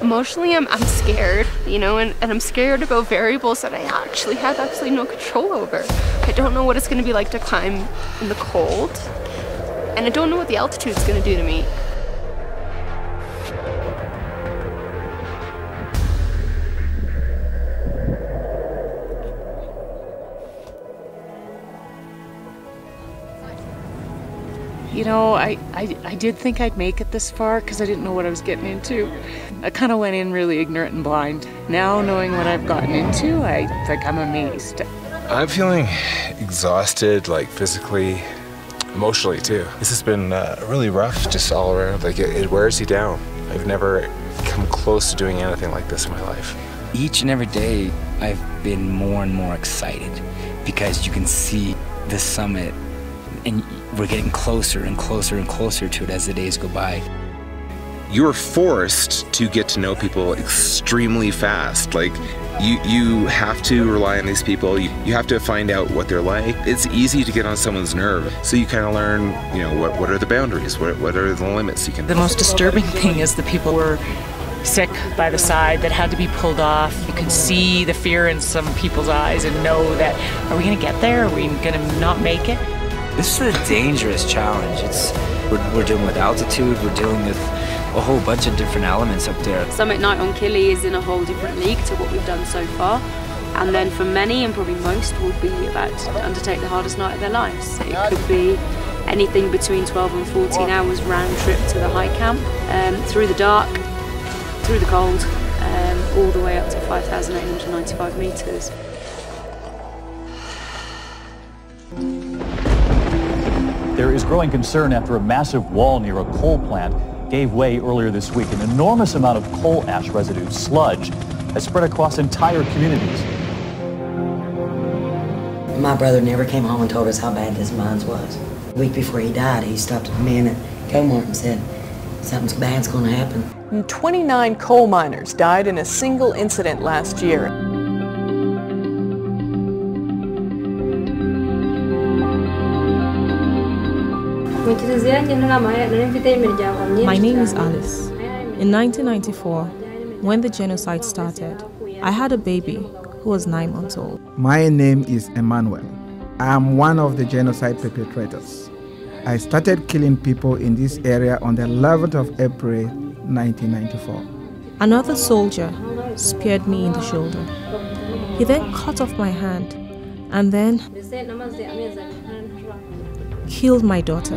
Emotionally, I'm scared, you know, and I'm scared about variables that I actually have absolutely no control over. I don't know what it's going to be like to climb in the cold, and I don't know what the altitude's going to do to me. You know, I did think I'd make it this far because I didn't know what I was getting into. I kind of went in really ignorant and blind. Now, knowing what I've gotten into, I think I'm amazed. I'm feeling exhausted, like physically, emotionally too. This has been really rough, just all around. Like it wears you down. I've never come close to doing anything like this in my life. Each and every day, I've been more and more excited because you can see the summit, and we're getting closer and closer and closer to it as the days go by. You're forced to get to know people extremely fast. Like, you have to rely on these people. You have to find out what they're like. It's easy to get on someone's nerve. So you kind of learn, you know, what are the boundaries? What are the limits you can... The most disturbing thing is the people were sick by the side that had to be pulled off. You could see the fear in some people's eyes and know that, are we going to get there? Are we going to not make it? This is a dangerous challenge. We're dealing with altitude, we're dealing with a whole bunch of different elements up there. Summit Night on Kili is in a whole different league to what we've done so far. And then for many, and probably most, would be about to undertake the hardest night of their lives. It could be anything between 12 and 14 hours round trip to the high camp, through the dark, through the cold, all the way up to 5,895 metres. There is growing concern after a massive wall near a coal plant gave way earlier this week. An enormous amount of coal ash residue, sludge, has spread across entire communities. My brother never came home and told us how bad this mines was. A week before he died, he stopped at the man at Kmart and said, something bad's going to happen. 29 coal miners died in a single incident last year. My name is Alice. In 1994, when the genocide started, I had a baby who was 9 months old. My name is Emmanuel. I am one of the genocide perpetrators. I started killing people in this area on the 11th of April, 1994. Another soldier speared me in the shoulder. He then cut off my hand and then killed my daughter.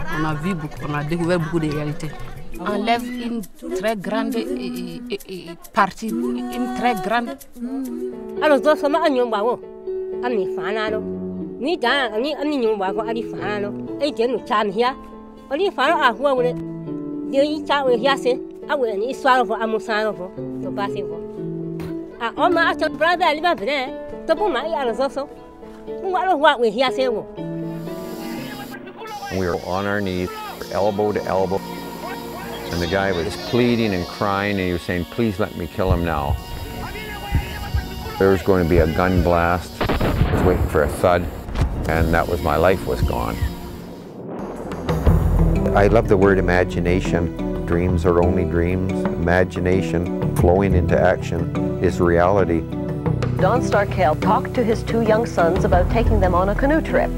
On a vu beaucoup, on a découvert beaucoup de réalités. Enlève une très grande partie, une très grande. Alors, ça ça m'a nyomba wo, ami fanalo. Ni ta ni ami nyomba ko ali fanalo. Ai je no chan hia. Ali fano a ho wole. De yi cha we hia se. A we ni swalo fo amusano fo. To pase fo. A o ma a brother ali ba bene. To bu ma ya no so. Bu wa lo wa we hia se wo. We were on our knees, elbow to elbow, and the guy was pleading and crying, and he was saying, please let me kill him now. There was going to be a gun blast. I was waiting for a thud, and that was my life was gone. I love the word imagination. Dreams are only dreams. Imagination flowing into action is reality. Don Starkell talked to his 2 young sons about taking them on a canoe trip.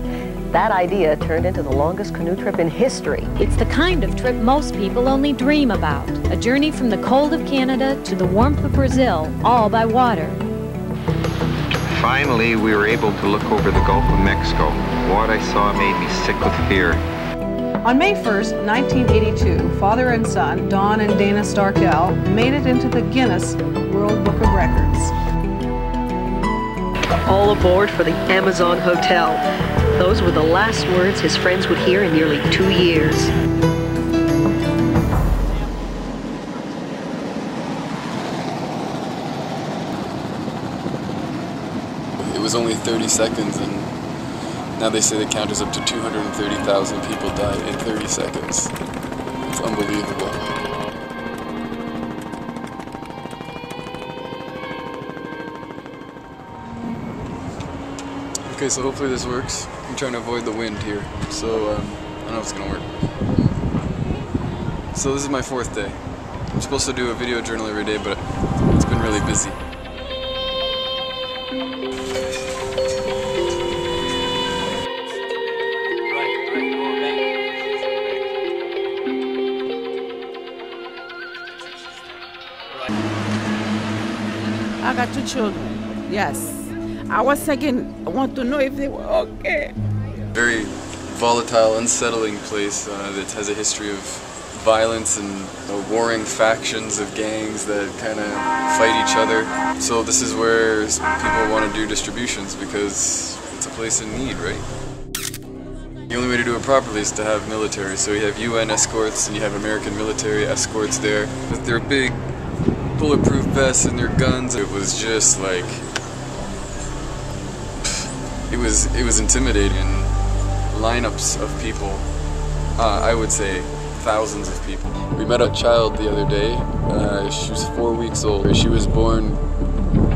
That idea turned into the longest canoe trip in history. It's the kind of trip most people only dream about. A journey from the cold of Canada to the warmth of Brazil, all by water. Finally, we were able to look over the Gulf of Mexico. What I saw made me sick with fear. On May 1st, 1982, father and son, Don and Dana Starkell, made it into the Guinness World Book of Records. All aboard for the Amazon Hotel. Those were the last words his friends would hear in nearly 2 years. It was only 30 seconds, and now they say the count is up to 230,000 people died in 30 seconds. It's unbelievable. Okay, so hopefully this works. I'm trying to avoid the wind here, so I don't know if it's gonna work. So this is my 4th day. I'm supposed to do a video journal every day, but it's been really busy. I got 2 children, yes. I was again, I want to know if they were okay. Very volatile, unsettling place that has a history of violence and warring factions of gangs that kind of fight each other. So this is where people want to do distributions because it's a place in need, right? The only way to do it properly is to have military. So you have UN escorts and you have American military escorts there with their big bulletproof vests and their guns. It was just like, it was intimidating. Lineups of people, I would say thousands of people. We met a child the other day. She was 4 weeks old. She was born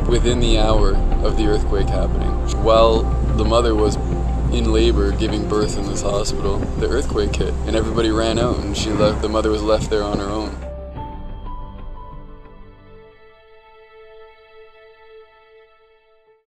within the hour of the earthquake happening. While the mother was in labor giving birth in this hospital, the earthquake hit and everybody ran out and the mother was left there on her own.